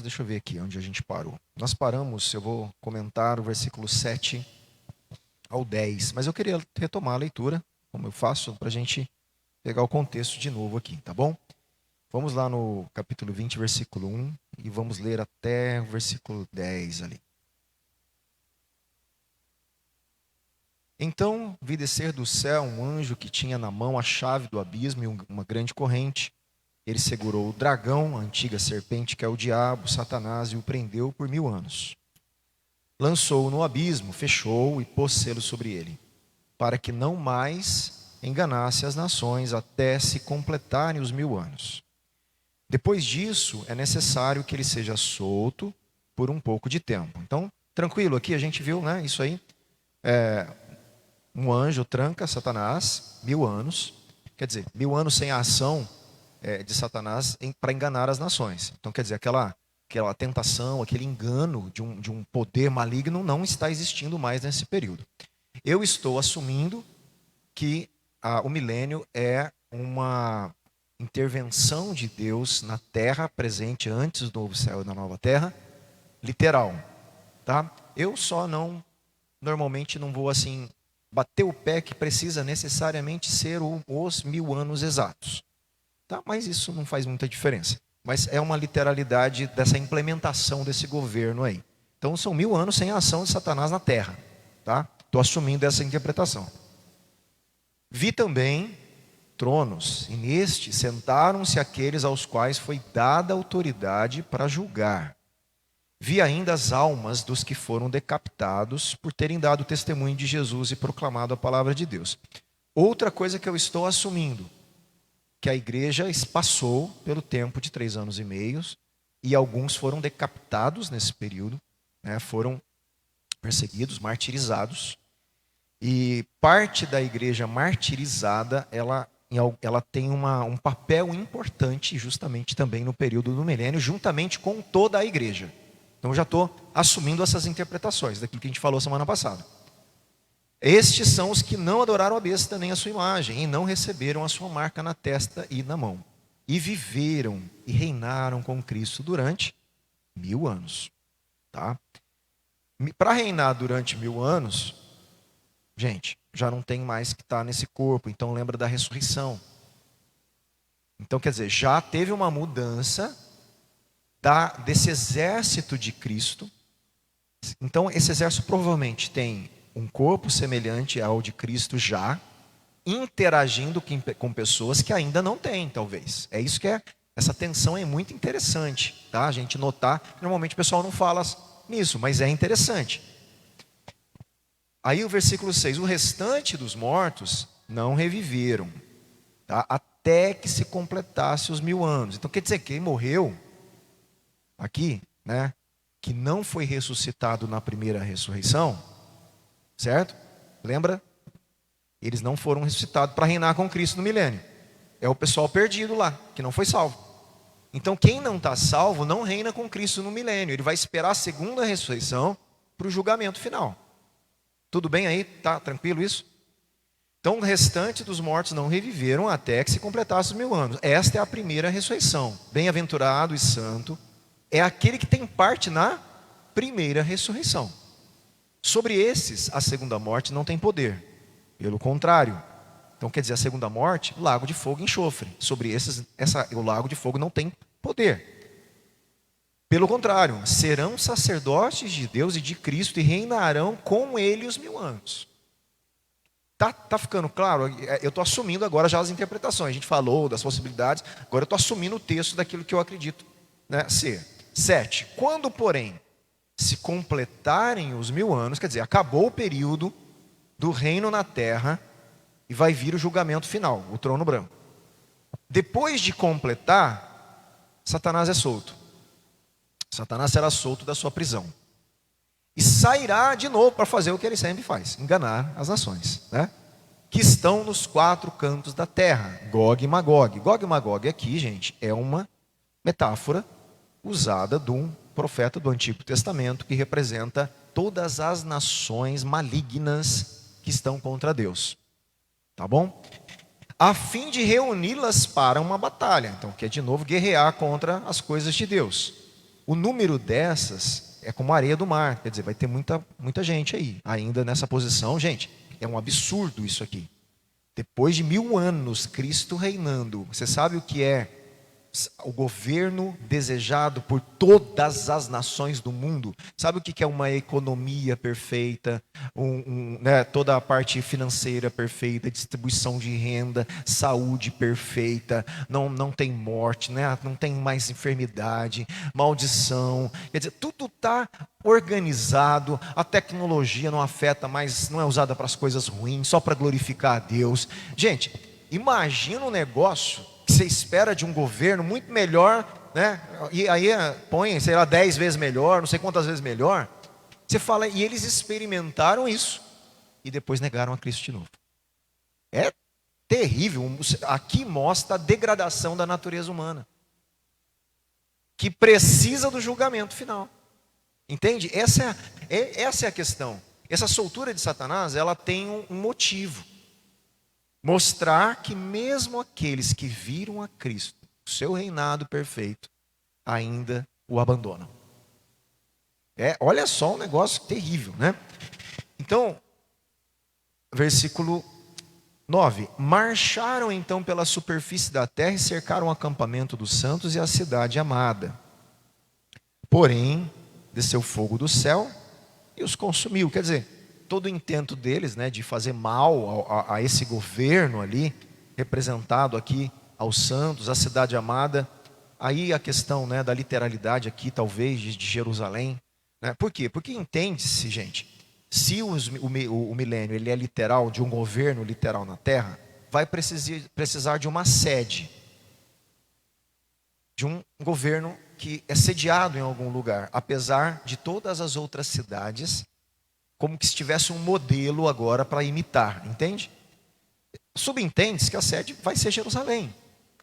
Deixa eu ver aqui onde a gente parou. Nós paramos, eu vou comentar o versículo 7 ao 10, mas eu queria retomar a leitura, como eu faço, para a gente pegar o contexto de novo aqui, tá bom? Vamos lá no capítulo 20, versículo 1, e vamos ler até o versículo 10 ali. Então vi descer do céu um anjo que tinha na mão a chave do abismo e uma grande corrente. Ele segurou o dragão, a antiga serpente que é o diabo, Satanás, e o prendeu por 1000 anos. Lançou-o no abismo, fechou-o e pôs selo sobre ele, para que não mais enganasse as nações até se completarem os 1000 anos. Depois disso, é necessário que ele seja solto por um pouco de tempo. Então, tranquilo, aqui a gente viu, né, isso aí. Um anjo tranca Satanás 1000 anos. Quer dizer, 1000 anos sem a ação de Satanás para enganar as nações. Então, quer dizer, aquela tentação, aquele engano de um poder maligno não está existindo mais nesse período. Eu estou assumindo que o milênio é uma intervenção de Deus na terra presente antes do novo céu e da nova terra, literal, tá? Eu só normalmente não vou assim bater o pé que precisa necessariamente ser os 1000 anos exatos, tá? Mas isso não faz muita diferença. Mas é uma literalidade dessa implementação desse governo aí. Então são 1000 anos sem a ação de Satanás na terra, tá? Estou assumindo essa interpretação. Vi também tronos, e neste sentaram-se aqueles aos quais foi dada autoridade para julgar. Vi ainda as almas dos que foram decapitados por terem dado testemunho de Jesus e proclamado a palavra de Deus. Outra coisa que eu estou assumindo, que a igreja passou pelo tempo de 3 anos e meio, e alguns foram decapitados nesse período, né, foram perseguidos, martirizados. E parte da igreja martirizada, ela tem um papel importante justamente também no período do milênio, juntamente com toda a igreja. Então eu já estou assumindo essas interpretações daquilo que a gente falou semana passada. Estes são os que não adoraram a besta nem a sua imagem, e não receberam a sua marca na testa e na mão. E viveram e reinaram com Cristo durante 1000 anos. Tá? Para reinar durante 1000 anos, gente, já não tem mais que estar nesse corpo, então lembra da ressurreição. Então, quer dizer, já teve uma mudança desse exército de Cristo. Então, esse exército provavelmente tem um corpo semelhante ao de Cristo já, interagindo com pessoas que ainda não têm, talvez. É isso que essa tensão é muito interessante, tá? A gente notar, normalmente o pessoal não fala nisso, mas é interessante. Aí o versículo 6, o restante dos mortos não reviveram, tá? Até que se completasse os 1000 anos. Então quer dizer que quem morreu aqui, né, que não foi ressuscitado na primeira ressurreição, certo? Lembra? Eles não foram ressuscitados para reinar com Cristo no milênio. É o pessoal perdido lá, que não foi salvo. Então quem não está salvo não reina com Cristo no milênio. Ele vai esperar a segunda ressurreição para o julgamento final. Tudo bem aí? Tá tranquilo isso? Então o restante dos mortos não reviveram até que se completasse os 1000 anos. Esta é a primeira ressurreição. Bem-aventurado e santo é aquele que tem parte na primeira ressurreição. Sobre esses, a segunda morte não tem poder. Pelo contrário. Então quer dizer, a segunda morte, lago de fogo e enxofre. Sobre esses, o lago de fogo não tem poder. Pelo contrário, serão sacerdotes de Deus e de Cristo e reinarão com ele os 1000 anos. Tá ficando claro? Eu estou assumindo agora já as interpretações. A gente falou das possibilidades, agora eu estou assumindo o texto daquilo que eu acredito, né, ser. 7. Quando, porém, se completarem os 1000 anos, quer dizer, acabou o período do reino na terra e vai vir o julgamento final, o trono branco. Depois de completar, Satanás é solto. Satanás será solto da sua prisão. E sairá de novo para fazer o que ele sempre faz, enganar as nações, né? Que estão nos 4 cantos da terra, Gog e Magog. Gog e Magog aqui, gente, é uma metáfora usada de um profeta do Antigo Testamento que representa todas as nações malignas que estão contra Deus. Tá bom? A fim de reuni-las para uma batalha. Então, que é de novo guerrear contra as coisas de Deus. O número dessas é como a areia do mar, quer dizer, vai ter muita gente aí, ainda nessa posição. Gente, é um absurdo isso aqui. Depois de 1000 anos, Cristo reinando, você sabe o que é o governo desejado por todas as nações do mundo? Sabe o que é uma economia perfeita, né, toda a parte financeira perfeita, distribuição de renda, saúde perfeita, não tem morte, né, não tem mais enfermidade, maldição, quer dizer, tudo está organizado, a tecnologia não afeta mais, não é usada para as coisas ruins, só para glorificar a Deus. Gente, imagina um negócio que você espera de um governo muito melhor, né? E aí põe, sei lá, 10 vezes melhor, não sei quantas vezes melhor. Você fala, e eles experimentaram isso e depois negaram a Cristo de novo. É terrível. Aqui mostra a degradação da natureza humana, que precisa do julgamento final. Entende? Essa é a questão. Essa soltura de Satanás, ela tem um motivo. Mostrar que mesmo aqueles que viram a Cristo, o seu reinado perfeito, ainda o abandonam. Olha só um negócio terrível, né? Então, versículo 9. Marcharam então pela superfície da terra e cercaram o acampamento dos santos e a cidade amada. Porém, desceu fogo do céu e os consumiu. Quer dizer, todo o intento deles, né, de fazer mal a esse governo ali, representado aqui aos santos, a cidade amada. Aí a questão, né, da literalidade aqui, talvez, de Jerusalém. Né? Por quê? Porque entende-se, gente, se o milênio ele é literal, de um governo literal na terra, vai precisar de uma sede, de um governo que é sediado em algum lugar, apesar de todas as outras cidades como que se tivesse um modelo agora para imitar, entende? Subentende-se que a sede vai ser Jerusalém,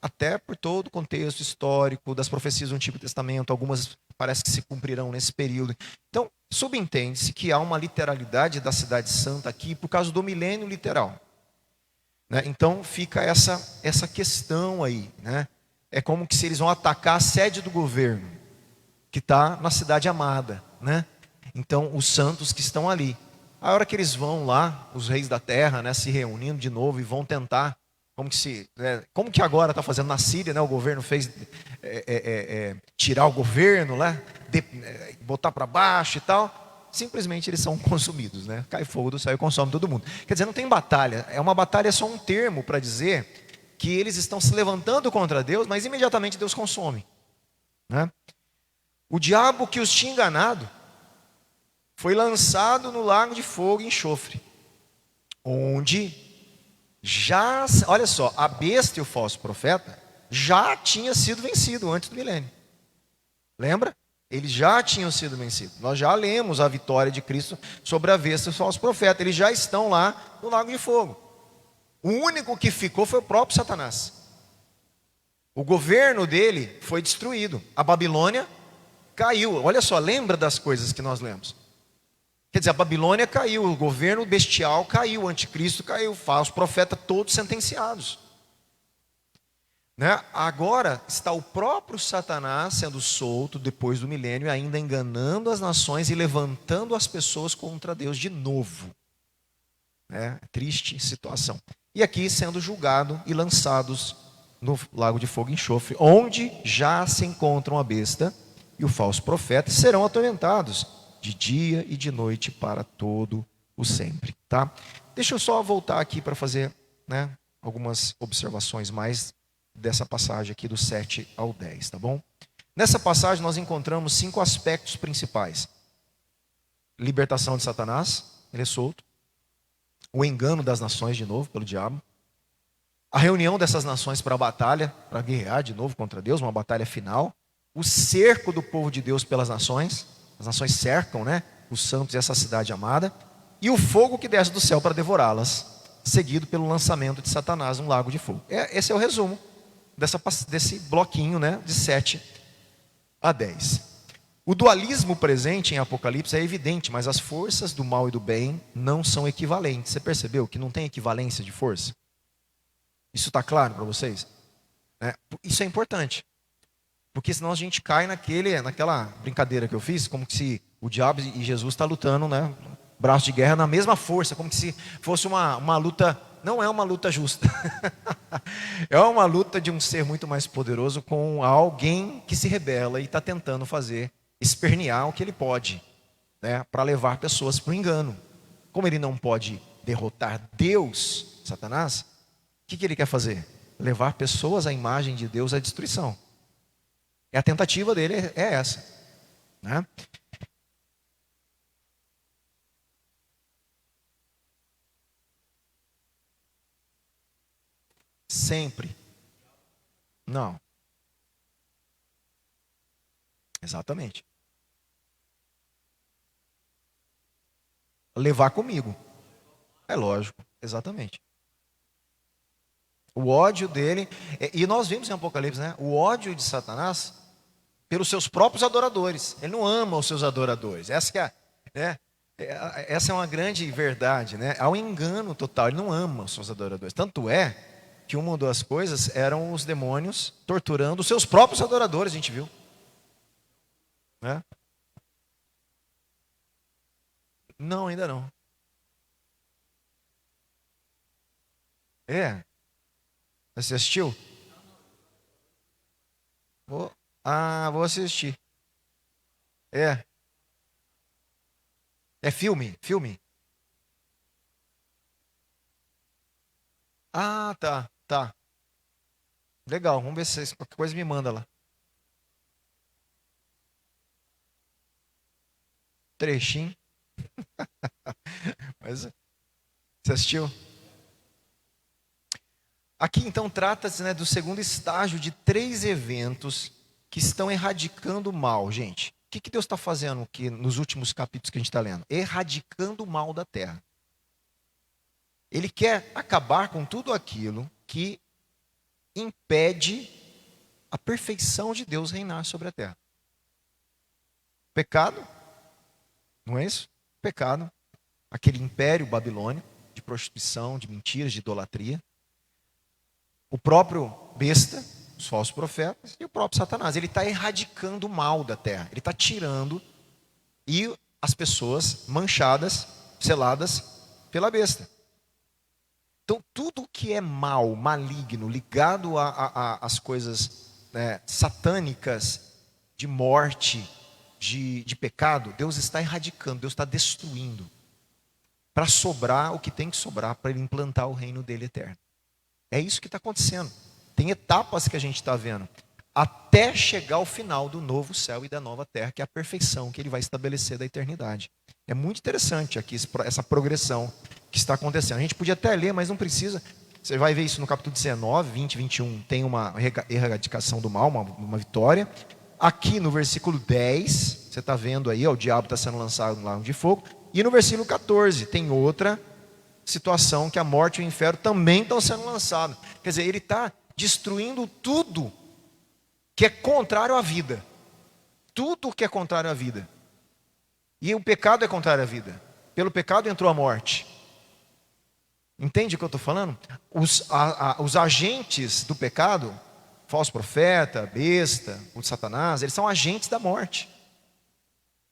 até por todo o contexto histórico das profecias do Antigo Testamento, algumas parece que se cumprirão nesse período. Então, subentende-se que há uma literalidade da cidade santa aqui por causa do milênio literal. Né? Então, fica essa questão aí, né? É como que se eles vão atacar a sede do governo, que está na cidade amada, né? Então, os santos que estão ali, a hora que eles vão lá, os reis da terra, né, se reunindo de novo e vão tentar, como que agora está fazendo na Síria, né, o governo fez tirar o governo lá, botar para baixo e tal, simplesmente eles são consumidos, né? Cai fogo do céu e consome todo mundo. Quer dizer, não tem batalha, uma batalha é só um termo para dizer que eles estão se levantando contra Deus, mas imediatamente Deus consome. Né? O diabo que os tinha enganado foi lançado no lago de fogo e enxofre, onde já, olha só, a besta e o falso profeta já tinha sido vencido antes do milênio. Lembra? Eles já tinham sido vencidos. Nós já lemos a vitória de Cristo sobre a besta e o falso profeta. Eles já estão lá no lago de fogo. O único que ficou foi o próprio Satanás. O governo dele foi destruído. A Babilônia caiu. Olha só, lembra das coisas que nós lemos. Quer dizer, a Babilônia caiu, o governo bestial caiu, o anticristo caiu, os profetas todos sentenciados. Né? Agora está o próprio Satanás sendo solto depois do milênio, ainda enganando as nações e levantando as pessoas contra Deus de novo. Triste situação. E aqui sendo julgado e lançados no lago de fogo e enxofre, onde já se encontram a besta e o falso profeta, serão atormentados de dia e de noite para todo o sempre, tá? Deixa eu só voltar aqui para fazer, né, algumas observações mais dessa passagem aqui do 7 ao 10, tá bom? Nessa passagem nós encontramos 5 aspectos principais. Libertação de Satanás, ele é solto. O engano das nações de novo pelo diabo. A reunião dessas nações para a batalha, para guerrear de novo contra Deus, uma batalha final. O cerco do povo de Deus pelas nações. As nações cercam, né, os santos e essa cidade amada. E o fogo que desce do céu para devorá-las, seguido pelo lançamento de Satanás num lago de fogo. Esse é o resumo desse bloquinho, né, de 7 a 10. O dualismo presente em Apocalipse é evidente, mas as forças do mal e do bem não são equivalentes. Você percebeu que não tem equivalência de força? Isso está claro para vocês? Isso é importante. Porque senão a gente cai naquela brincadeira que eu fiz, como se o diabo e Jesus estão lutando, né? Braço de guerra na mesma força, como se fosse uma luta. Não é uma luta justa. É uma luta de um ser muito mais poderoso com alguém que se rebela e está tentando fazer espernear o que ele pode, né? Para levar pessoas para o engano. Como ele não pode derrotar Deus, Satanás, o que ele quer fazer? Levar pessoas à imagem de Deus à destruição. E a tentativa dele é essa, né? Sempre. Não, exatamente. Levar comigo. É lógico, exatamente. O ódio dele, e nós vimos em Apocalipse, né? O ódio de Satanás pelos seus próprios adoradores. Ele não ama os seus adoradores. Né? Essa é uma grande verdade, né? Há um engano total. Ele não ama os seus adoradores. Tanto é que uma das coisas eram os demônios torturando os seus próprios adoradores, a gente viu, né? Não, ainda não. É? Você assistiu? Vou assistir. É. É filme? Filme? Ah, tá, tá. Legal, vamos ver se qualquer coisa me manda lá. Trechinho. Mas você assistiu? Aqui então trata-se, né, do segundo estágio de três eventos que estão erradicando o mal, gente. O que Deus está fazendo aqui nos últimos capítulos que a gente está lendo? Erradicando o mal da terra. Ele quer acabar com tudo aquilo que impede a perfeição de Deus reinar sobre a terra. Pecado, não é isso? Pecado, aquele império babilônico de prostituição, de mentiras, de idolatria. O próprio besta, os falsos profetas, e o próprio Satanás. Ele está erradicando o mal da terra. Ele está tirando e as pessoas manchadas, seladas pela besta. Então, tudo que é mal, maligno, ligado às coisas, né, satânicas, de morte, de pecado, Deus está erradicando, Deus está destruindo, para sobrar o que tem que sobrar, para ele implantar o reino dele eterno. É isso que está acontecendo. Tem etapas que a gente está vendo, até chegar ao final do novo céu e da nova terra, que é a perfeição que ele vai estabelecer da eternidade. É muito interessante aqui essa progressão que está acontecendo. A gente podia até ler, mas não precisa. Você vai ver isso no capítulo 19, 20, 21, tem uma erradicação do mal, uma vitória. Aqui no versículo 10, você está vendo aí, ó, o diabo está sendo lançado no lago de fogo. E no versículo 14, tem outra situação que a morte e o inferno também estão sendo lançados. Quer dizer, ele está destruindo tudo que é contrário à vida. Tudo que é contrário à vida. E o pecado é contrário à vida. Pelo pecado entrou a morte. Entende o que eu estou falando? Os agentes do pecado, falso profeta, besta, o Satanás, eles são agentes da morte.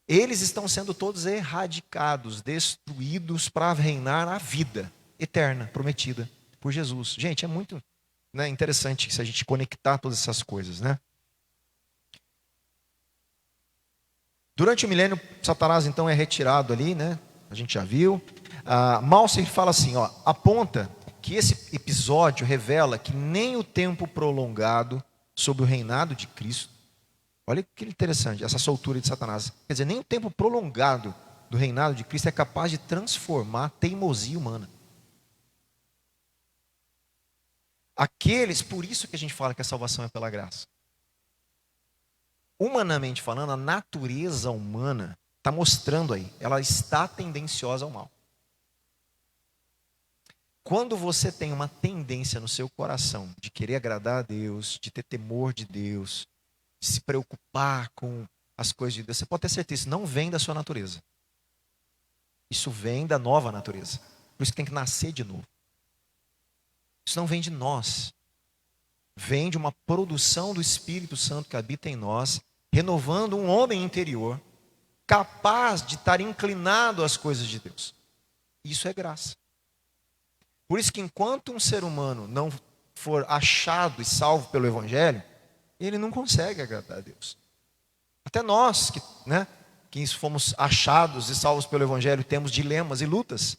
Eles estão sendo todos erradicados, destruídos para reinar a vida eterna, prometida por Jesus. Gente, é muito, né, interessante se a gente conectar todas essas coisas, né? Durante o milênio, Satanás então é retirado ali, né? A gente já viu. Malser fala assim, ó, aponta que esse episódio revela que nem o tempo prolongado sob o reinado de Cristo, olha que interessante, essa soltura de Satanás. Quer dizer, nem o tempo prolongado do reinado de Cristo é capaz de transformar a teimosia humana. Por isso que a gente fala que a salvação é pela graça. Humanamente falando, a natureza humana está mostrando aí, ela está tendenciosa ao mal. Quando você tem uma tendência no seu coração de querer agradar a Deus, de ter temor de Deus, de se preocupar com as coisas de Deus, você pode ter certeza, isso não vem da sua natureza. Isso vem da nova natureza. Por isso que tem que nascer de novo. Isso não vem de nós. Vem de uma produção do Espírito Santo que habita em nós, renovando um homem interior, capaz de estar inclinado às coisas de Deus. Isso é graça. Por isso que enquanto um ser humano não for achado e salvo pelo Evangelho, ele não consegue agradar a Deus. Até nós, que fomos achados e salvos pelo Evangelho, temos dilemas e lutas.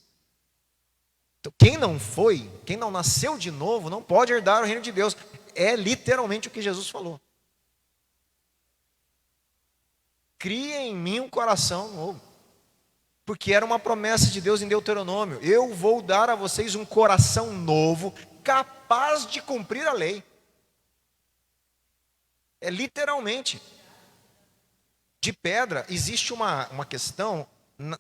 Então, quem não nasceu de novo, não pode herdar o reino de Deus. É literalmente o que Jesus falou. Cria em mim um coração novo. Porque era uma promessa de Deus em Deuteronômio. Eu vou dar a vocês um coração novo, capaz de cumprir a lei. É literalmente. De pedra, existe uma questão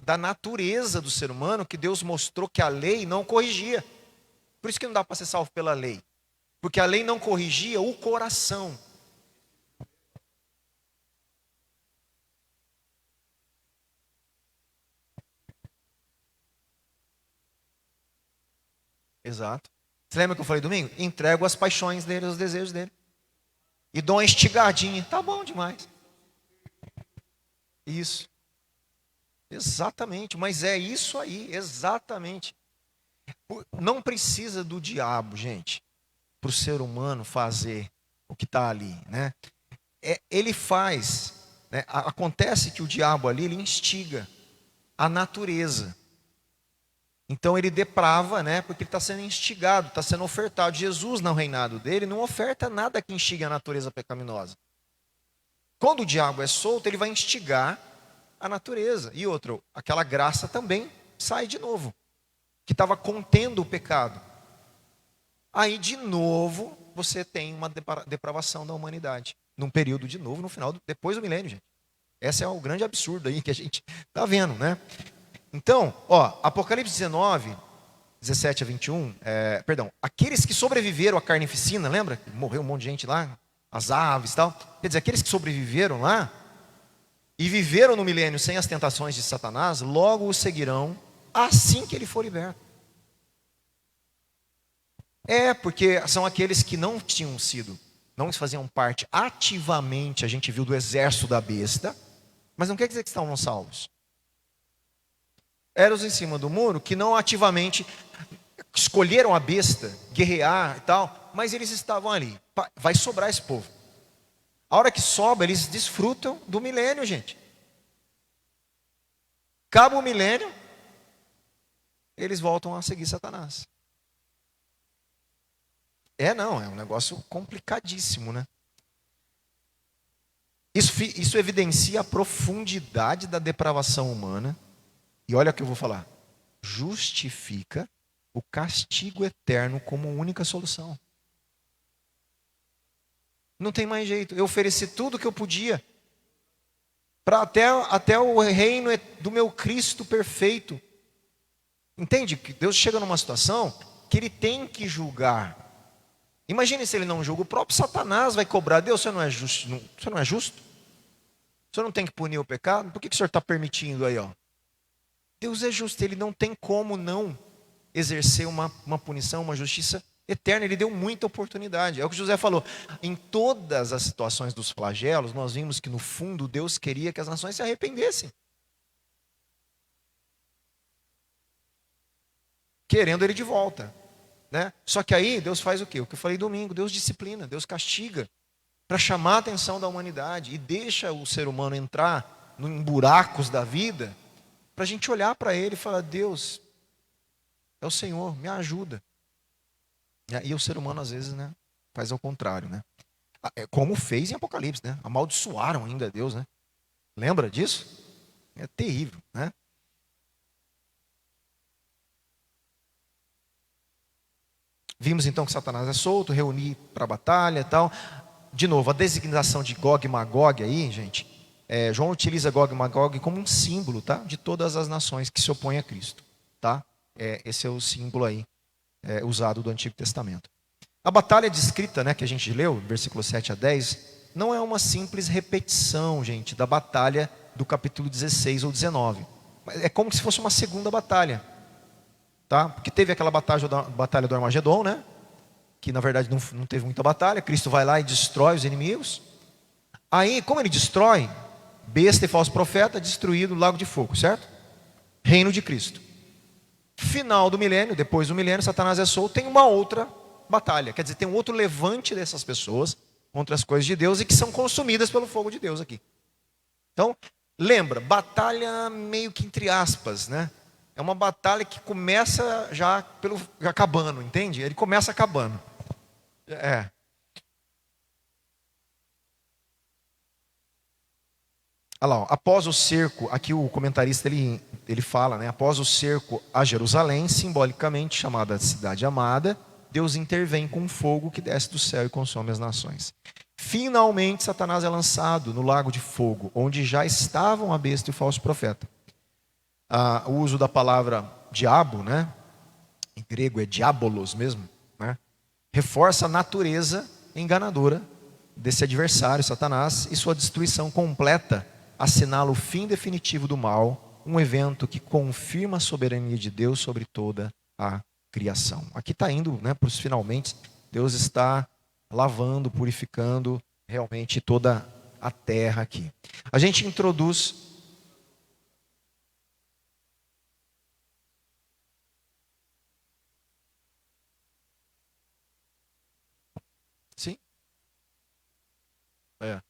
da natureza do ser humano que Deus mostrou que a lei não corrigia. Por isso que não dá para ser salvo pela lei. Porque a lei não corrigia o coração. Exato. Você lembra que eu falei domingo? Entrego as paixões dele, os desejos dele. E dou uma estigadinha. Tá bom demais. Isso. Exatamente. Mas é isso aí. Exatamente. Não precisa do diabo, gente, para o ser humano fazer o que está ali, né? Ele faz, né? Acontece que o diabo ali, ele instiga a natureza. Então ele deprava, né? Porque ele está sendo instigado, está sendo ofertado. Jesus, no reinado dele, não oferta nada que instigue a natureza pecaminosa. Quando o diabo é solto, ele vai instigar a natureza. E outro, aquela graça também sai de novo, que estava contendo o pecado. Aí, de novo, você tem uma depravação da humanidade. Num período, de novo, no final, depois do milênio, gente. Esse é o grande absurdo aí que a gente está vendo, né? Então, Apocalipse 19, 17 a 21, aqueles que sobreviveram à carnificina, lembra? Morreu um monte de gente lá, as aves e tal. Quer dizer, aqueles que sobreviveram lá e viveram no milênio sem as tentações de Satanás, logo o seguirão assim que ele for liberto. Porque são aqueles que não faziam parte ativamente, a gente viu, do exército da besta, mas não quer dizer que estavam salvos. Eram os em cima do muro que não ativamente escolheram a besta, guerrear e tal, mas eles estavam ali. Vai sobrar esse povo. A hora que sobra, eles desfrutam do milênio, gente. Acaba o milênio, eles voltam a seguir Satanás. É um negócio complicadíssimo, né? Isso evidencia a profundidade da depravação humana. E olha o que eu vou falar. Justifica o castigo eterno como única solução. Não tem mais jeito. Eu ofereci tudo que eu podia para até o reino do meu Cristo perfeito. Entende? Que Deus chega numa situação que ele tem que julgar. Imagine se ele não julga. O próprio Satanás vai cobrar. Deus, você não é justo? Você não é justo? Você não tem que punir o pecado? Por que o senhor está permitindo aí? Deus é justo, ele não tem como não exercer uma punição, uma justiça eterna. Ele deu muita oportunidade. É o que José falou. Em todas as situações dos flagelos, nós vimos que no fundo Deus queria que as nações se arrependessem. Querendo ele de volta, né? Só que aí Deus faz o quê? O que eu falei domingo, Deus disciplina, Deus castiga para chamar a atenção da humanidade e deixa o ser humano entrar em buracos da vida, para a gente olhar para ele e falar: Deus, é o Senhor, me ajuda. E o ser humano às vezes, né, faz ao contrário, né? Como fez em Apocalipse, né? Amaldiçoaram ainda a Deus, né? Lembra disso? É terrível, né? Vimos então que Satanás é solto, reunir para a batalha e tal. De novo, a designação de Gog e Magog aí, gente, João utiliza Gog e Magog como um símbolo, tá? De todas as nações que se opõem a Cristo, tá? Esse é o símbolo aí usado do Antigo Testamento. A batalha descrita, né, que a gente leu, versículo 7 a 10, não é uma simples repetição, gente, da batalha do capítulo 16 ou 19. É como se fosse uma segunda batalha, tá? Porque teve aquela batalha do Armagedon, né? que na verdade não teve muita batalha. Cristo vai lá e destrói os inimigos. Aí, como ele destrói, besta e falso profeta, destruído no lago de fogo, certo? Reino de Cristo. Final do milênio, depois do milênio, Satanás é solto, tem uma outra batalha. Quer dizer, tem um outro levante dessas pessoas contra as coisas de Deus e que são consumidas pelo fogo de Deus aqui. Então, lembra, batalha meio que entre aspas, né? É uma batalha que começa já acabando, entende? Ele começa acabando. Olha lá, ó, após o cerco, aqui o comentarista ele fala, né? Após o cerco a Jerusalém, simbolicamente chamada Cidade Amada, Deus intervém com um fogo que desce do céu e consome as nações. Finalmente, Satanás é lançado no lago de fogo, onde já estavam a besta e o falso profeta. O uso da palavra diabo, né? Em grego é diabolos mesmo, né? Reforça a natureza enganadora desse adversário, Satanás, e sua destruição completa assinala o fim definitivo do mal, um evento que confirma a soberania de Deus sobre toda a criação. Aqui está indo, né, para os finalmente. Deus está lavando, purificando realmente toda a terra aqui. A gente introduz. Sim. É.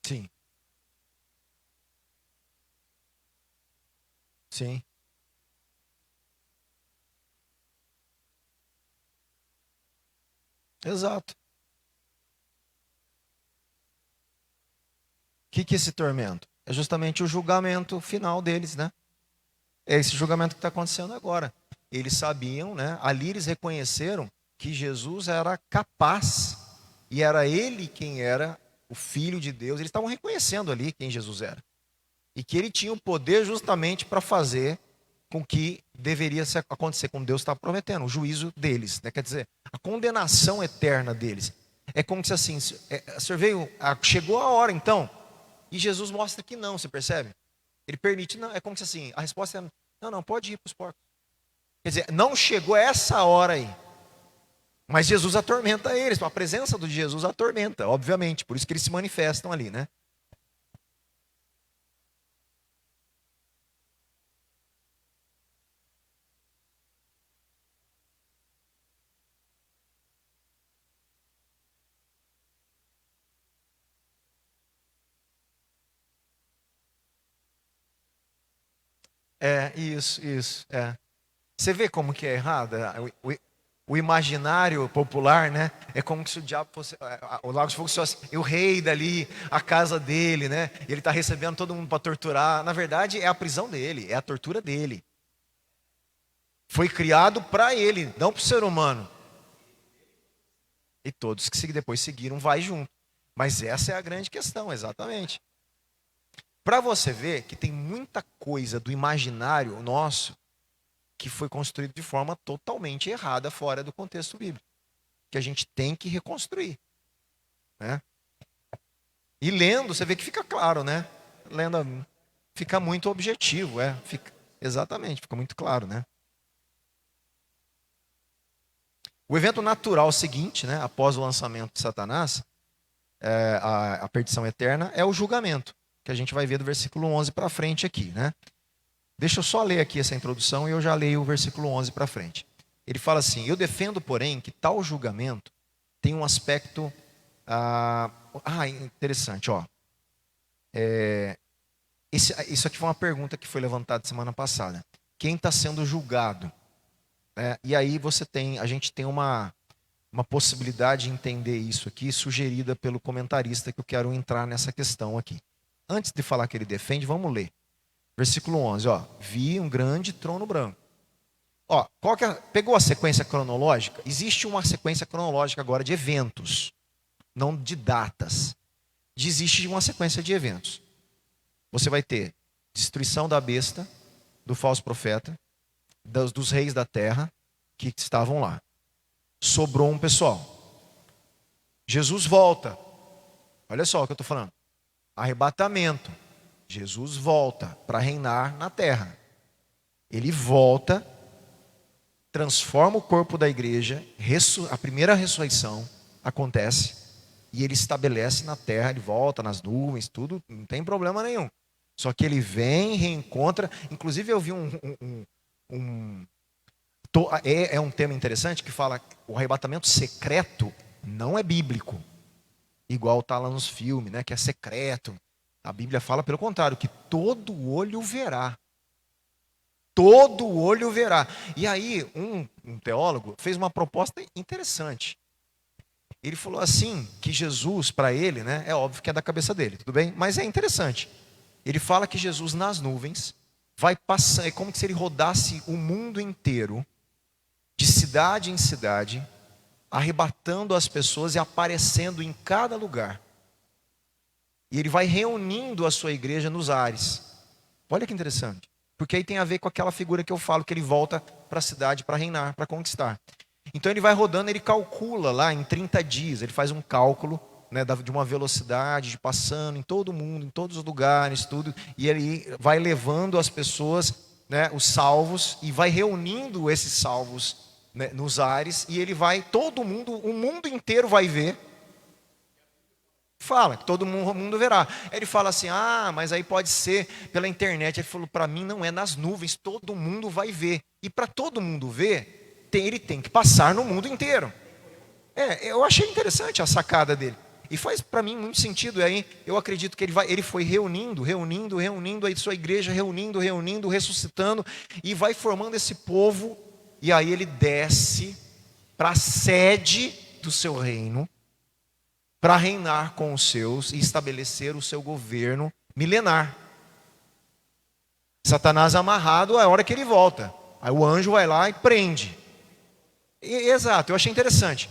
Sim. Sim. Exato. O que é esse tormento? É justamente o julgamento final deles, né? É esse julgamento que está acontecendo agora. Eles sabiam, né? Ali eles reconheceram que Jesus era capaz e era ele quem era o Filho de Deus. Eles estavam reconhecendo ali quem Jesus era e que ele tinha o poder justamente para fazer com que deveria acontecer, como Deus estava prometendo, o juízo deles, né? Quer dizer, a condenação eterna deles. É como se assim, senhor veio, chegou a hora então, e Jesus mostra que não, você percebe? Ele permite, não, é como se assim, a resposta é, não, pode ir para os porcos. Quer dizer, não chegou essa hora aí. Mas Jesus atormenta eles, a presença de Jesus atormenta, obviamente, por isso que eles se manifestam ali, né? Isso. Você vê como que é errado? O imaginário popular, né? É como se o diabo fosse, o Lago de Fogo fosse o rei dali, a casa dele, né? E ele está recebendo todo mundo para torturar. Na verdade, é a prisão dele, é a tortura dele. Foi criado para ele, não para o ser humano. E todos que depois seguiram vai junto. Mas essa é a grande questão, exatamente. Para você ver que tem muita coisa do imaginário nosso que foi construído de forma totalmente errada, fora do contexto bíblico, que a gente tem que reconstruir, né? E lendo, você vê que fica claro, né? Lendo, fica muito objetivo, exatamente, fica muito claro, né? O evento natural seguinte, né, após o lançamento de Satanás, a perdição eterna, é o julgamento, que a gente vai ver do versículo 11 para frente aqui, né? Deixa eu só ler aqui essa introdução e eu já leio o versículo 11 para frente. Ele fala assim: eu defendo, porém, que tal julgamento tem um aspecto interessante, ó. Isso aqui foi uma pergunta que foi levantada semana passada. Quem está sendo julgado? E aí a gente tem uma possibilidade de entender isso aqui, sugerida pelo comentarista, que eu quero entrar nessa questão aqui. Antes de falar que ele defende, vamos ler. Versículo 11, ó. Vi um grande trono branco. Ó, pegou a sequência cronológica? Existe uma sequência cronológica agora de eventos, não de datas. Existe uma sequência de eventos. Você vai ter destruição da besta, do falso profeta, dos reis da terra que estavam lá. Sobrou um pessoal. Jesus volta. Olha só o que eu estou falando. Arrebatamento. Jesus volta para reinar na terra. Ele volta, transforma o corpo da igreja, a primeira ressurreição acontece, e ele estabelece na terra, ele volta nas nuvens, tudo, não tem problema nenhum. Só que ele vem, reencontra, inclusive eu vi é um tema interessante que fala que o arrebatamento secreto não é bíblico, igual está lá nos filmes, né, que é secreto. A Bíblia fala pelo contrário, que todo olho verá. Todo olho verá. E aí, um teólogo fez uma proposta interessante. Ele falou assim, que Jesus, para ele, né, é óbvio que é da cabeça dele, tudo bem? Mas é interessante. Ele fala que Jesus nas nuvens vai passar, é como se ele rodasse o mundo inteiro, de cidade em cidade, arrebatando as pessoas e aparecendo em cada lugar. E ele vai reunindo a sua igreja nos ares. Olha que interessante. Porque aí tem a ver com aquela figura que eu falo, que ele volta para a cidade para reinar, para conquistar. Então ele vai rodando, ele calcula lá em 30 dias, ele faz um cálculo, né, de uma velocidade, de passando em todo mundo, em todos os lugares, tudo. E ele vai levando as pessoas, né, os salvos, e vai reunindo esses salvos, né, nos ares. E ele vai, todo mundo, o mundo inteiro vai ver. Fala, que todo mundo verá. Ele fala assim, mas aí pode ser pela internet. Ele falou, para mim não é nas nuvens, todo mundo vai ver. E para todo mundo ver, ele tem que passar no mundo inteiro. Eu achei interessante a sacada dele. E faz para mim muito sentido. E aí eu acredito que ele foi reunindo a sua igreja, reunindo, ressuscitando. E vai formando esse povo. E aí ele desce para a sede do seu reino, para reinar com os seus e estabelecer o seu governo milenar. Satanás amarrado a hora que ele volta. Aí o anjo vai lá e prende. Exato, eu achei interessante.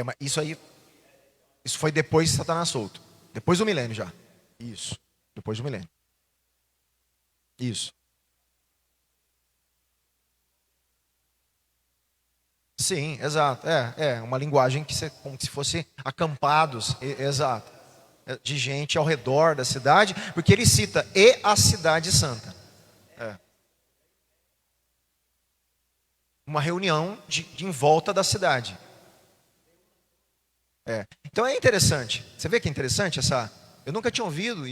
Mas isso foi depois de Satanás solto. Depois do milênio já. Isso, depois do milênio. Isso. Sim, exato. É uma linguagem que como se fosse acampados, exato. De gente ao redor da cidade, porque ele cita e a cidade santa. Uma reunião em volta da cidade. Então é interessante. Você vê que é interessante essa. Eu nunca tinha ouvido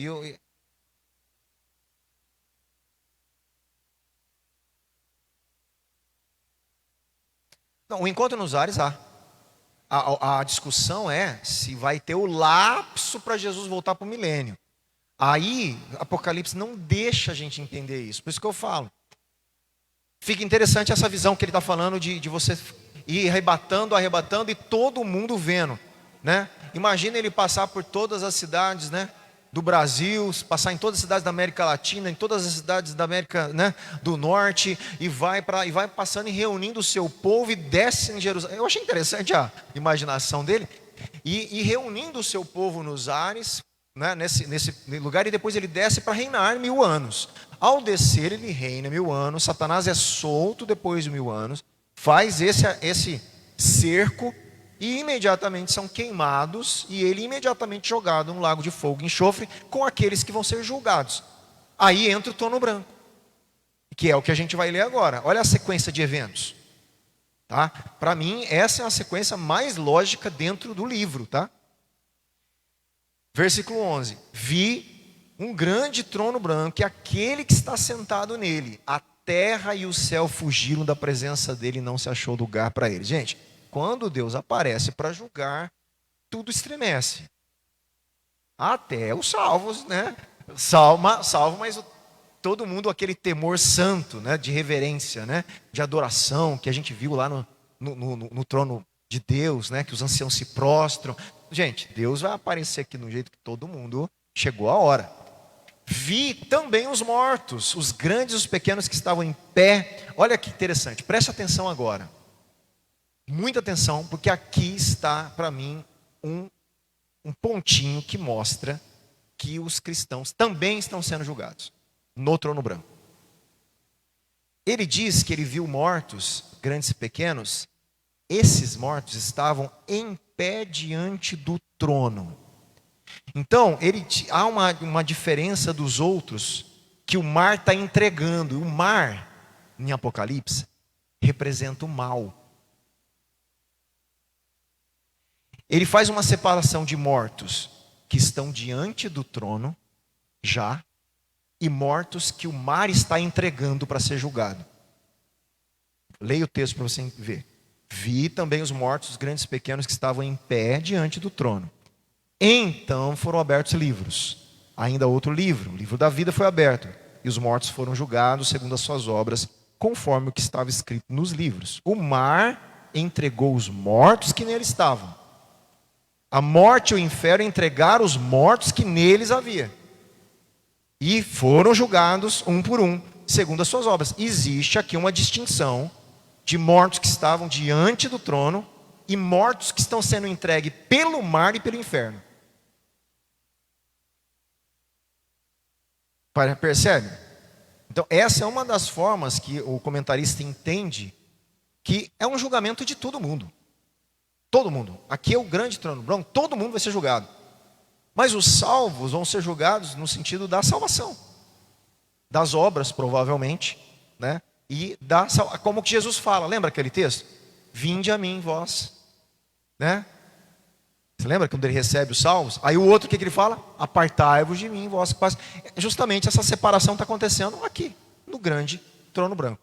Não, o encontro nos ares há. A discussão é se vai ter o lapso para Jesus voltar para o milênio. Aí, Apocalipse não deixa a gente entender isso. Por isso que eu falo. Fica interessante essa visão que ele está falando de você ir arrebatando e todo mundo vendo, né? Imagina ele passar por todas as cidades, né, do Brasil, passar em todas as cidades da América Latina, em todas as cidades da América, né, do Norte, e vai passando e reunindo o seu povo e desce em Jerusalém. Eu achei interessante a imaginação dele, e reunindo o seu povo nos ares, né, nesse lugar, e depois ele desce para reinar 1000 anos. Ao descer, ele reina 1000 anos. Satanás é solto depois de 1000 anos, faz esse cerco, e imediatamente são queimados, e ele imediatamente jogado no lago de fogo e enxofre com aqueles que vão ser julgados. Aí entra o trono branco, que é o que a gente vai ler agora. Olha a sequência de eventos, tá? Para mim, essa é a sequência mais lógica dentro do livro, tá? Versículo 11: vi um grande trono branco e aquele que está sentado nele. A terra e o céu fugiram da presença dele e não se achou lugar para ele. Gente, quando Deus aparece para julgar, tudo estremece. Até os salvos, né? Salvo, mas todo mundo, aquele temor santo, né? De reverência, né? De adoração, que a gente viu lá no trono de Deus, né? Que os anciãos se prostram. Gente, Deus vai aparecer aqui no jeito que todo mundo chegou a hora. Vi também os mortos, os grandes e os pequenos que estavam em pé. Olha que interessante, preste atenção agora. Muita atenção, porque aqui está para mim um pontinho que mostra que os cristãos também estão sendo julgados no trono branco. Ele diz que ele viu mortos, grandes e pequenos. Esses mortos estavam em pé diante do trono. Então, há uma diferença dos outros, que o mar está entregando. O mar, em Apocalipse, representa o mal. Ele faz uma separação de mortos que estão diante do trono, já, e mortos que o mar está entregando para ser julgado. Leia o texto para você ver. Vi também os mortos, os grandes e pequenos, que estavam em pé diante do trono. Então foram abertos livros. Ainda outro livro, o livro da vida foi aberto. E os mortos foram julgados segundo as suas obras, conforme o que estava escrito nos livros. O mar entregou os mortos que nele estavam. A morte e o inferno entregaram os mortos que neles havia. E foram julgados um por um, segundo as suas obras. Existe aqui uma distinção de mortos que estavam diante do trono e mortos que estão sendo entregues pelo mar e pelo inferno. Percebe? Então, essa é uma das formas que o comentarista entende que é um julgamento de todo mundo. Todo mundo. Aqui é o grande trono branco, todo mundo vai ser julgado. Mas os salvos vão ser julgados no sentido da salvação, das obras, provavelmente, né? E como que Jesus fala, lembra aquele texto? Vinde a mim, vós, né? Você lembra quando ele recebe os salvos? Aí o outro, o que ele fala? Apartai-vos de mim, vós que passam. Justamente essa separação está acontecendo aqui, no grande trono branco.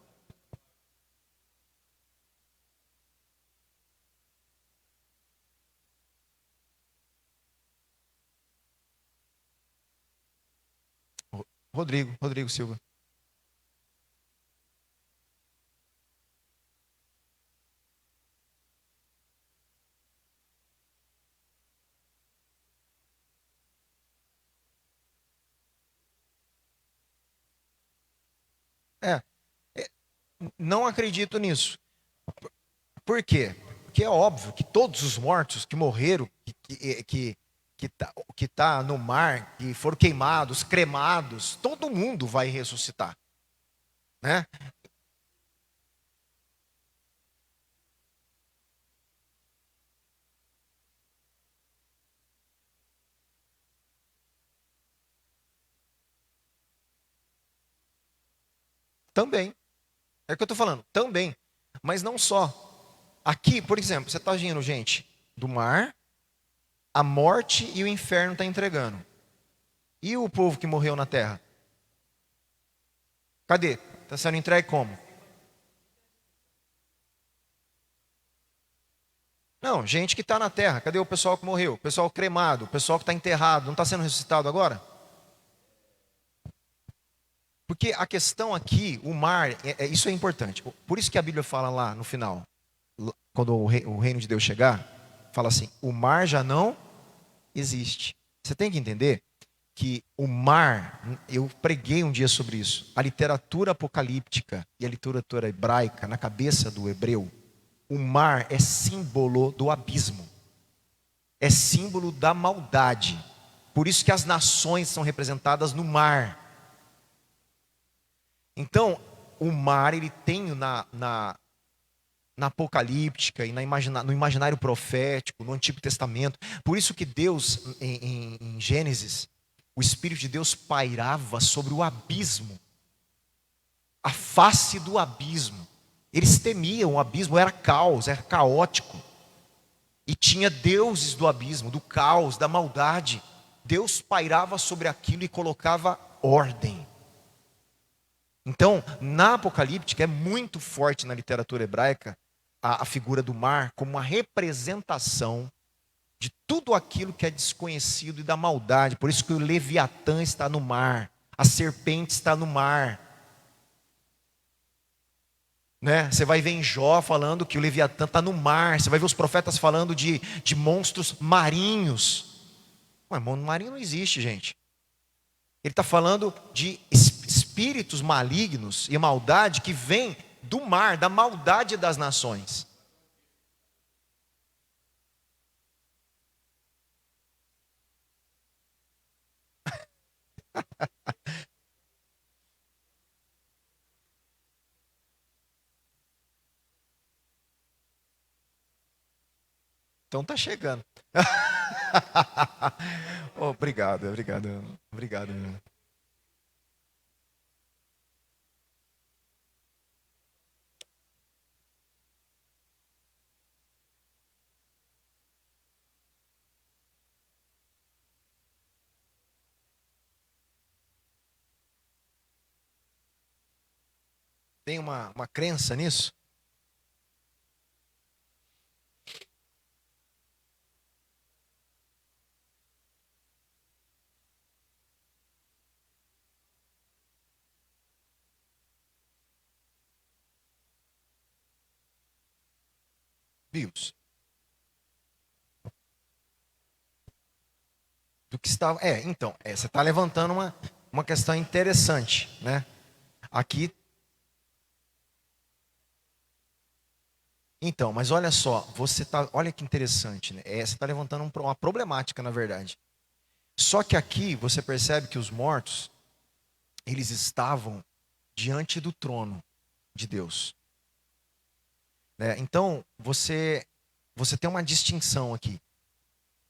Rodrigo Silva. É, não acredito nisso. Por quê? Porque é óbvio que todos os mortos que morreram, que tá no mar, que foram queimados, cremados, todo mundo vai ressuscitar, né? Também. É o que eu estou falando, também. Mas não só. Aqui, por exemplo, você está agindo, gente, do mar, a morte e o inferno está entregando. E o povo que morreu na terra? Cadê? Está sendo entregue como? Não, gente que está na terra. Cadê o pessoal que morreu? O pessoal cremado, o pessoal que está enterrado, não está sendo ressuscitado agora? Porque a questão aqui, o mar, isso é importante. Por isso que a Bíblia fala lá no final, quando o reino de Deus chegar, fala assim: o mar já não existe. Você tem que entender que o mar, eu preguei um dia sobre isso, a literatura apocalíptica e a literatura hebraica, na cabeça do hebreu, o mar é símbolo do abismo, é símbolo da maldade. Por isso que as nações são representadas no mar. Então, o mar, ele tem na apocalíptica e no imaginário profético, no Antigo Testamento. Por isso que Deus, em Gênesis, o Espírito de Deus pairava sobre o abismo, a face do abismo. Eles temiam o abismo, era caos, era caótico. E tinha deuses do abismo, do caos, da maldade. Deus pairava sobre aquilo e colocava ordem. Então, na Apocalíptica é muito forte na literatura hebraica a figura do mar como uma representação de tudo aquilo que é desconhecido e da maldade. Por isso que o Leviatã está no mar, a serpente está no mar. Né? Você vai ver em Jó falando que o Leviatã está no mar. Você vai ver os profetas falando de monstros marinhos. Mas mundo marinho não existe, gente. Ele está falando de espíritos malignos e maldade que vêm do mar, da maldade das nações. Então tá chegando. Oh, obrigado, obrigado, obrigado. Tem uma crença nisso? Vimos. Do que estava. Então, você está levantando uma questão interessante, né? Aqui. Então, mas olha só, olha que interessante, né? Você está levantando uma problemática, na verdade. Só que aqui você percebe que os mortos, eles estavam diante do trono de Deus, né? Então, você tem uma distinção aqui.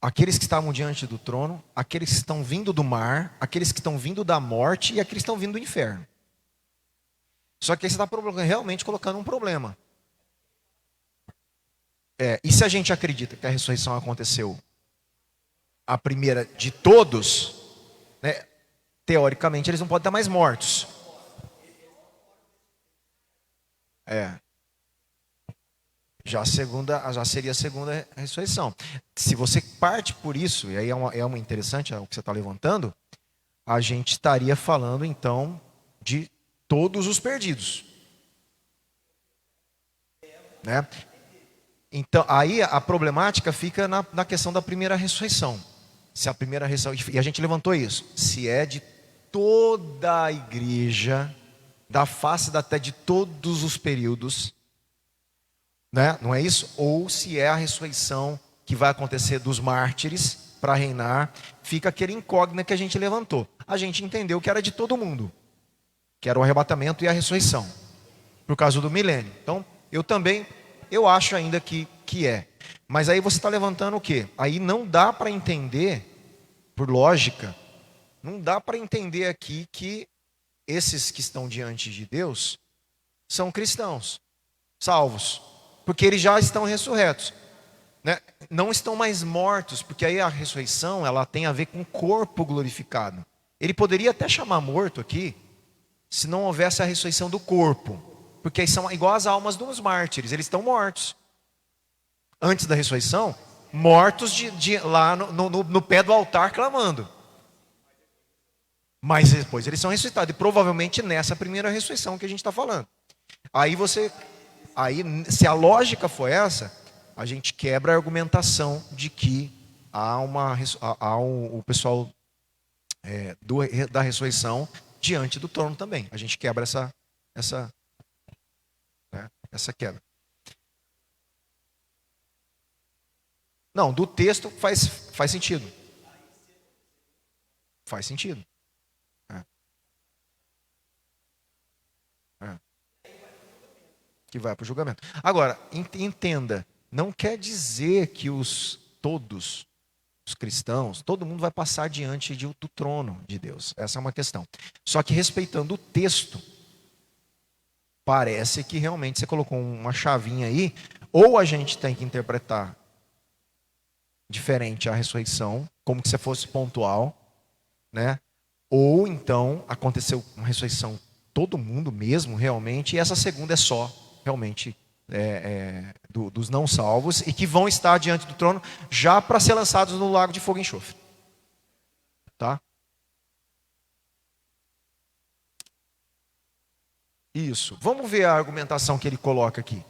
Aqueles que estavam diante do trono, aqueles que estão vindo do mar, aqueles que estão vindo da morte e aqueles que estão vindo do inferno. Só que aí você está realmente colocando um problema. E se a gente acredita que a ressurreição aconteceu a primeira de todos, né, teoricamente eles não podem estar mais mortos. Já seria a segunda ressurreição. Se você parte por isso, e aí é uma interessante o que você está levantando, a gente estaria falando então de todos os perdidos, né? Então aí a problemática fica na questão da primeira ressurreição. Se a primeira ressurreição, e a gente levantou isso, se é de toda a igreja, da face da terra, de todos os períodos, né? Não é isso? Ou se é a ressurreição que vai acontecer dos mártires para reinar, fica aquele incógnito que a gente levantou. A gente entendeu que era de todo mundo, que era o arrebatamento e a ressurreição, por causa do milênio. Então, eu acho ainda que é. Mas aí você está levantando o quê? Aí não dá para entender, por lógica, não dá para entender aqui que esses que estão diante de Deus são cristãos, salvos, porque eles já estão ressurretos, né? Não estão mais mortos, porque aí a ressurreição ela tem a ver com o corpo glorificado. Ele poderia até chamar morto aqui, se não houvesse a ressurreição do corpo, porque aí são igual as almas dos mártires, eles estão mortos. Antes da ressurreição, mortos lá no pé do altar clamando. Mas depois eles são ressuscitados, e provavelmente nessa primeira ressurreição que a gente está falando. Aí se a lógica for essa, a gente quebra a argumentação de que o pessoal da ressurreição diante do trono também. A gente quebra essa quebra. Não, do texto faz sentido. Faz sentido. Que vai para o julgamento. Agora, entenda, não quer dizer que todos os cristãos, todo mundo vai passar diante do trono de Deus. Essa é uma questão. Só que respeitando o texto, parece que realmente você colocou uma chavinha aí, ou a gente tem que interpretar diferente a ressurreição, como se fosse pontual, né? Ou então aconteceu uma ressurreição todo mundo mesmo, realmente, e essa segunda é só realmente dos não salvos e que vão estar diante do trono já para ser lançados no lago de fogo e enxofre. Tá? Isso. Vamos ver a argumentação que ele coloca aqui.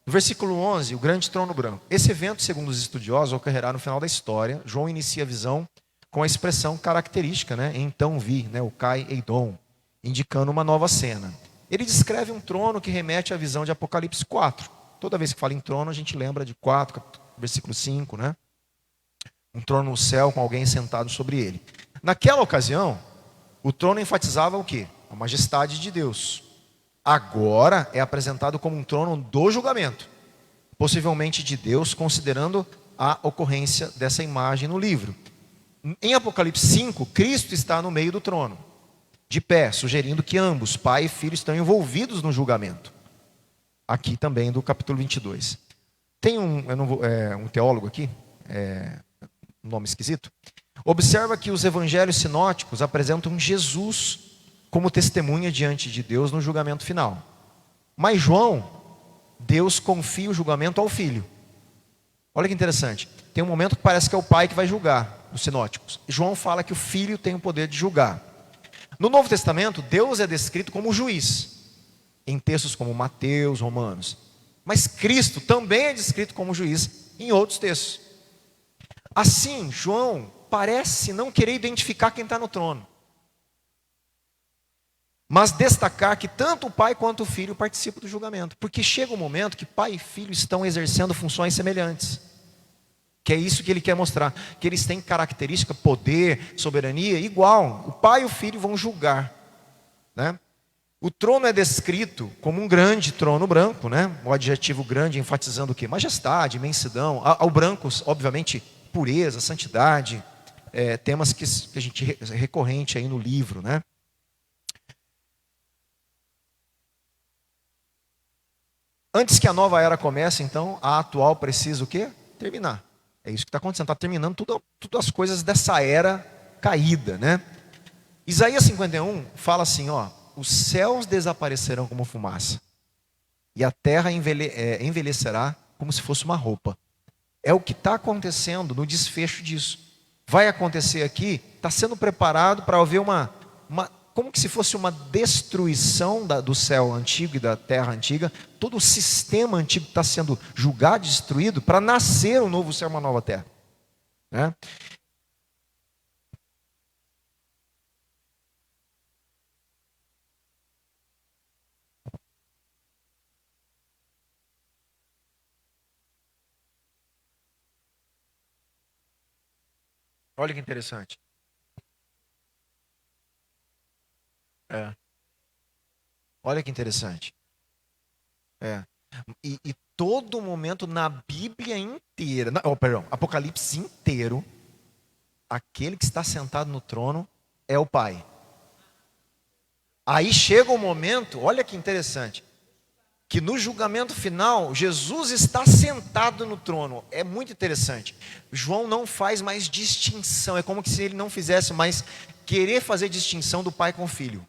No versículo 11, o grande trono branco. Esse evento, segundo os estudiosos, ocorrerá no final da história. João inicia a visão com a expressão característica, né? Então vi, né? O Kai Eidom, indicando uma nova cena. Ele descreve um trono que remete à visão de Apocalipse 4. Toda vez que fala em trono, a gente lembra de 4, versículo 5, né? Um trono no céu com alguém sentado sobre ele. Naquela ocasião, o trono enfatizava o quê? A majestade de Deus. Agora é apresentado como um trono do julgamento. possivelmente de Deus, considerando a ocorrência dessa imagem no livro. Em Apocalipse 5, Cristo está no meio do trono, de pé, sugerindo que ambos, pai e filho, estão envolvidos no julgamento. Aqui também do capítulo 22. Tem um teólogo aqui, um nome esquisito, observa que os evangelhos sinóticos apresentam Jesus como testemunha diante de Deus no julgamento final. Mas João, Deus confia o julgamento ao filho. Olha que interessante. Tem um momento que parece que é o pai que vai julgar, os sinóticos. João fala que o filho tem o poder de julgar. No Novo Testamento, Deus é descrito como juiz, em textos como Mateus, Romanos. Mas Cristo também é descrito como juiz em outros textos. Assim, João parece não querer identificar quem está no trono, mas destacar que tanto o pai quanto o filho participam do julgamento. Porque chega um momento que pai e filho estão exercendo funções semelhantes. Que é isso que ele quer mostrar. Que eles têm característica, poder, soberania igual. O pai e o filho vão julgar, né? O trono é descrito como um grande trono branco, né? O adjetivo grande enfatizando o quê? Majestade, imensidão. Ao branco, obviamente, pureza, santidade. Temas que a gente recorrente aí no livro, né? Antes que a nova era comece, então, a atual precisa o quê? Terminar. É isso que está acontecendo. Está terminando tudo as coisas dessa era caída, né? Isaías 51 fala assim, ó: os céus desaparecerão como fumaça, e a terra envelhecerá como se fosse uma roupa. É o que está acontecendo no desfecho disso. Vai acontecer aqui, está sendo preparado para haver como que se fosse uma destruição do céu antigo e da terra antiga. Todo o sistema antigo está sendo julgado, destruído, para nascer um novo céu, uma nova terra, né? Olha que interessante. Olha que interessante. E todo momento na Bíblia inteira, Apocalipse inteiro, aquele que está sentado no trono é o Pai. Aí chega o momento, olha que interessante, que no julgamento final, Jesus está sentado no trono. É muito interessante. João não faz mais distinção, é como se ele não fizesse mais querer fazer distinção do pai com o filho.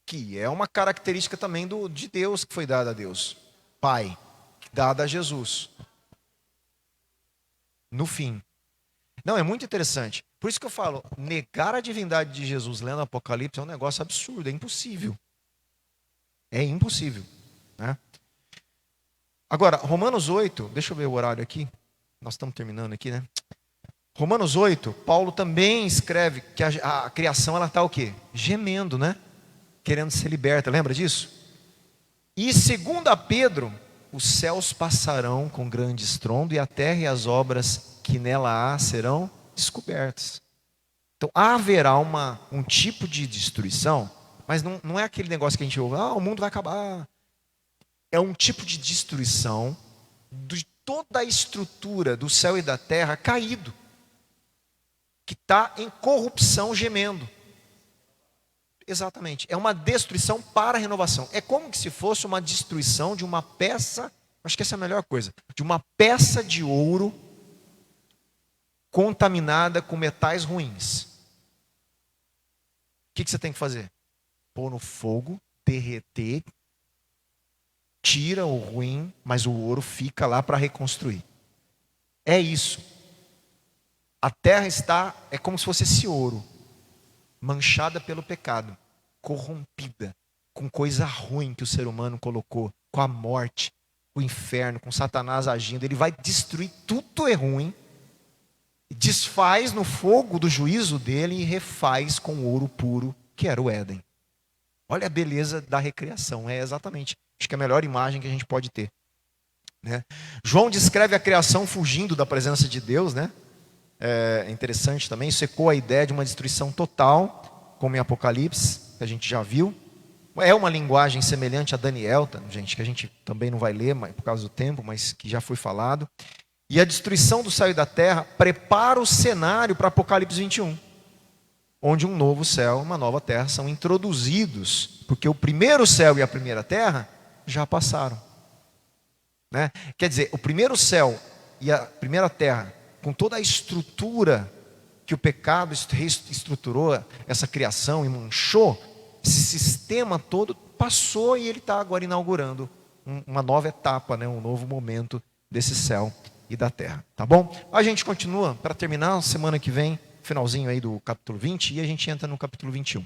Que é uma característica também de Deus, que foi dada a Deus, Pai, dada a Jesus, no fim. Não, é muito interessante. Por isso que eu falo, negar a divindade de Jesus lendo Apocalipse é um negócio absurdo, é impossível. É impossível, né? Agora, Romanos 8, deixa eu ver o horário aqui, nós estamos terminando aqui, né? Romanos 8, Paulo também escreve que a criação, ela está o quê? Gemendo, né? Querendo ser liberta, lembra disso? E segundo a Pedro, os céus passarão com grande estrondo, e a terra e as obras que nela há serão descobertas. Então haverá um tipo de destruição, mas não é aquele negócio que a gente ouve, o mundo vai acabar. É um tipo de destruição de toda a estrutura do céu e da terra caído, que está em corrupção, gemendo. Exatamente, é uma destruição para a renovação. É como que se fosse uma destruição de uma peça, acho que essa é a melhor coisa, de uma peça de ouro contaminada com metais ruins. O que você tem que fazer? Pôr no fogo, derreter, tira o ruim, mas o ouro fica lá para reconstruir. É isso. A terra é como se fosse esse ouro, manchada pelo pecado, corrompida, com coisa ruim que o ser humano colocou, com a morte, o inferno, com Satanás agindo. Ele vai destruir tudo é ruim, desfaz no fogo do juízo dele e refaz com o ouro puro, que era o Éden. Olha a beleza da recriação, exatamente, acho que é a melhor imagem que a gente pode ter, né? João descreve a criação fugindo da presença de Deus, né? É interessante também, isso ecoa a ideia de uma destruição total, como em Apocalipse, que a gente já viu. É uma linguagem semelhante a Daniel, gente, que a gente também não vai ler por causa do tempo, mas que já foi falado. E a destruição do céu e da terra prepara o cenário para Apocalipse 21, onde um novo céu e uma nova terra são introduzidos, porque o primeiro céu e a primeira terra já passaram, né? Quer dizer, o primeiro céu e a primeira terra, com toda a estrutura que o pecado estruturou, essa criação e manchou, esse sistema todo passou e ele está agora inaugurando uma nova etapa, né? Um novo momento desse céu e da terra, tá bom? A gente continua, para terminar, semana que vem, finalzinho aí do capítulo 20, e a gente entra no capítulo 21,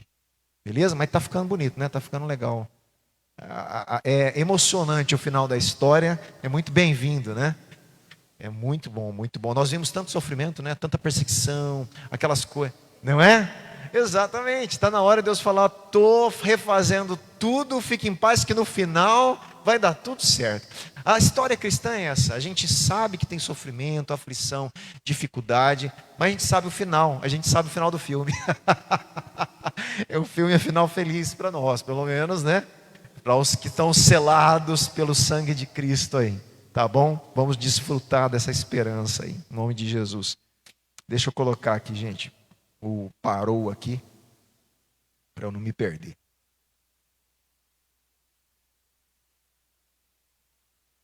beleza? Mas tá ficando bonito, né? Tá ficando legal. É emocionante o final da história, é muito bem-vindo, né? É muito bom, muito bom. Nós vimos tanto sofrimento, né? Tanta perseguição, aquelas coisas, não é? Exatamente, está na hora de Deus falar: estou refazendo tudo, fique em paz que no final vai dar tudo certo. A história cristã é essa: a gente sabe que tem sofrimento, aflição, dificuldade, mas a gente sabe o final, a gente sabe o final do filme. O filme é final feliz para nós, pelo menos, né? Para os que estão selados pelo sangue de Cristo aí, tá bom? Vamos desfrutar dessa esperança aí, em nome de Jesus. Deixa eu colocar aqui, gente, o parou aqui, para eu não me perder.